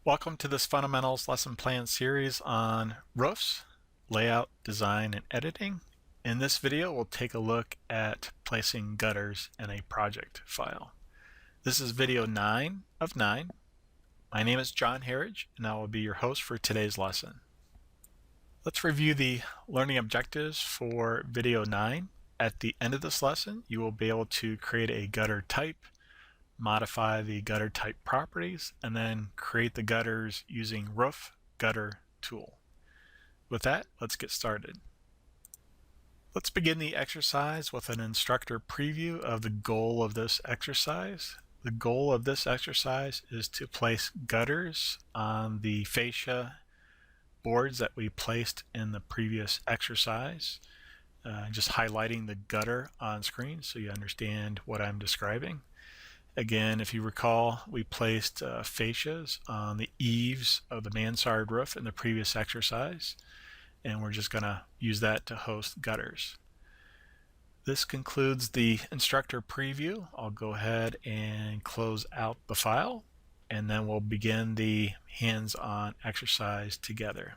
Welcome to this Fundamentals Lesson Plan series on roofs, layout, design, and editing. In this video, we'll take a look at placing gutters in a project file. This is video 9 of 9. My name is John Harridge, and I will be your host for today's lesson. Let's review the learning objectives for video 9. At the end of this lesson, you will be able to create a gutter type, modify the gutter type properties, and then create the gutters using Roof Gutter tool. With that, let's get started. Let's begin the exercise with an instructor preview of the goal of this exercise. The goal of this exercise is to place gutters on the fascia boards that we placed in the previous exercise. Just highlighting the gutter on screen so you understand what I'm describing. Again, if you recall, we placed fascias on the eaves of the mansard roof in the previous exercise, and we're just going to use that to host gutters. This concludes the instructor preview. I'll go ahead and close out the file, and then we'll begin the hands-on exercise together.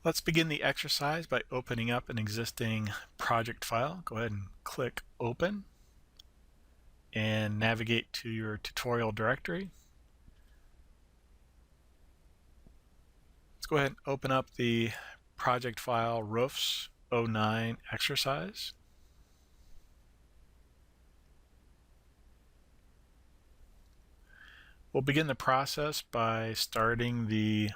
Let's begin the exercise by opening up an existing project file. Go ahead and click Open and navigate to your tutorial directory. Let's go ahead and open up the project file Roofs 09 exercise. We'll begin the process by starting the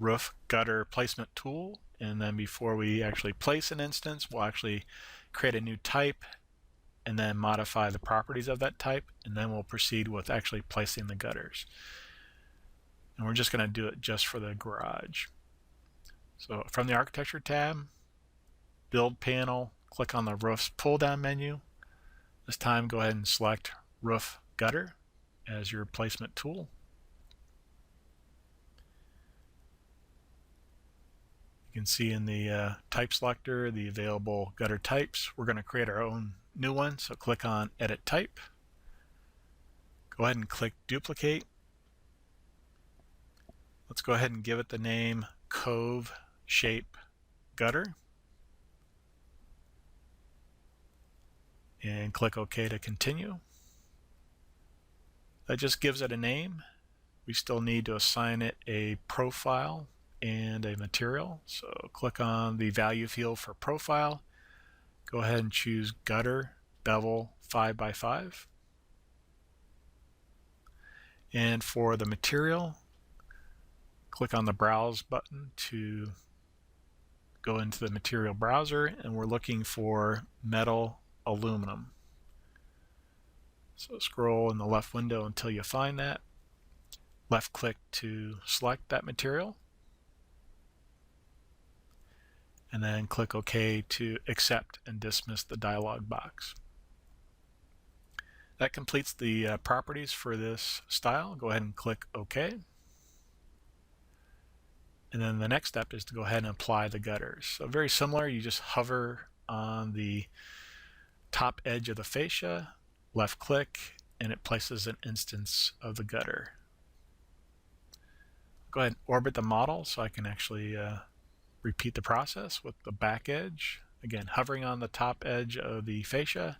Roof Gutter Placement tool, and then before we actually place an instance, we'll actually create a new type and then modify the properties of that type, and then we'll proceed with actually placing the gutters. And we're just going to do it just for the garage. So from the Architecture tab, Build panel, click on the Roofs pull-down menu. This time go ahead and select Roof Gutter as your placement tool. You can see in the type selector the available gutter types. We're going to create our own new one, so click on Edit Type. Go ahead and click Duplicate. Let's go ahead and give it the name Cove Shape Gutter. And click OK to continue. That just gives it a name. We still need to assign it a profile and a material. So click on the value field for profile. Go ahead and choose Gutter Bevel 5x5. And for the material, click on the Browse button to go into the material browser, and we're looking for metal aluminum. So scroll in the left window until you find that. Left click to select that material. And then click OK to accept and dismiss the dialog box. That completes the properties for this style. Go ahead and click OK. And then the next step is to go ahead and apply the gutters. So very similar, you just hover on the top edge of the fascia, left click, and it places an instance of the gutter. Go ahead and orbit the model so I can actually repeat the process with the back edge. Again, hovering on the top edge of the fascia,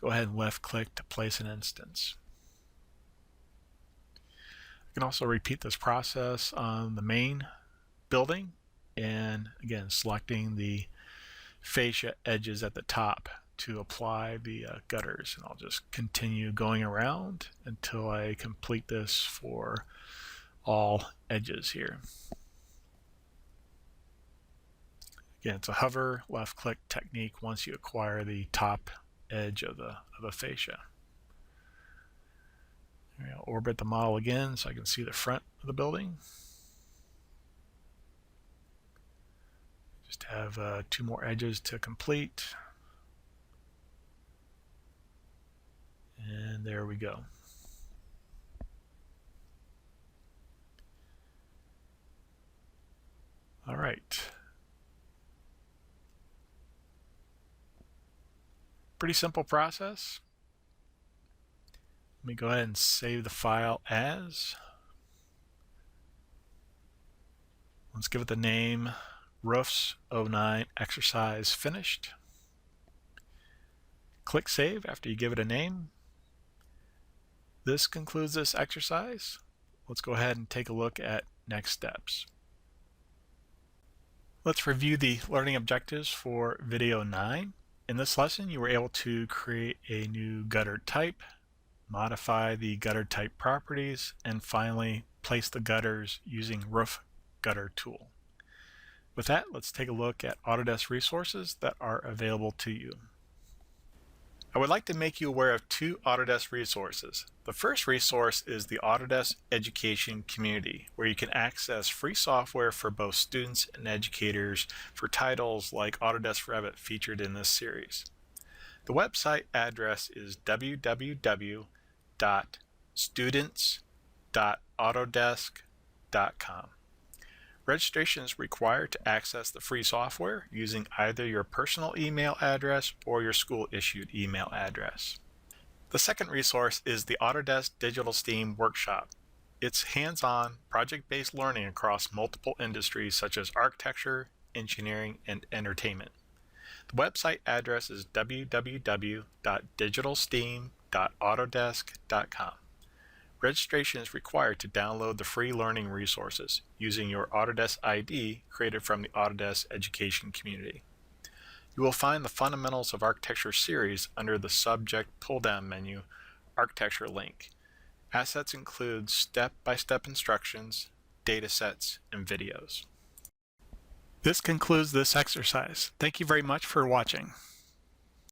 go ahead and left click to place an instance. You can also repeat this process on the main building, and again selecting the fascia edges at the top to apply the gutters. And I'll just continue going around until I complete this for all edges here. Again, it's a hover left click technique once you acquire the top edge of the fascia. I'll orbit the model again so I can see the front of the building. Just have 2 more edges to complete. And there we go. All right. Pretty simple process. Let me go ahead and save the file as. Let's give it the name Roofs 09 exercise finished. Click Save after you give it a name. This concludes this exercise. Let's go ahead and take a look at next steps. Let's review the learning objectives for video 9. In this lesson, you were able to create a new gutter type, modify the gutter type properties, and finally place the gutters using Roof Gutter tool. With that, let's take a look at Autodesk resources that are available to you. I would like to make you aware of two Autodesk resources. The first resource is the Autodesk Education Community, where you can access free software for both students and educators for titles like Autodesk Revit featured in this series. The website address is www.students.autodesk.com. Registration is required to access the free software using either your personal email address or your school-issued email address. The second resource is the Autodesk Digital STEAM Workshop. It's hands-on, project-based learning across multiple industries such as architecture, engineering, and entertainment. The website address is www.digitalsteam.autodesk.com. Registration is required to download the free learning resources using your Autodesk ID created from the Autodesk Education Community. You will find the Fundamentals of Architecture series under the Subject pull-down menu, Architecture link. Assets include step-by-step instructions, datasets, and videos. This concludes this exercise. Thank you very much for watching.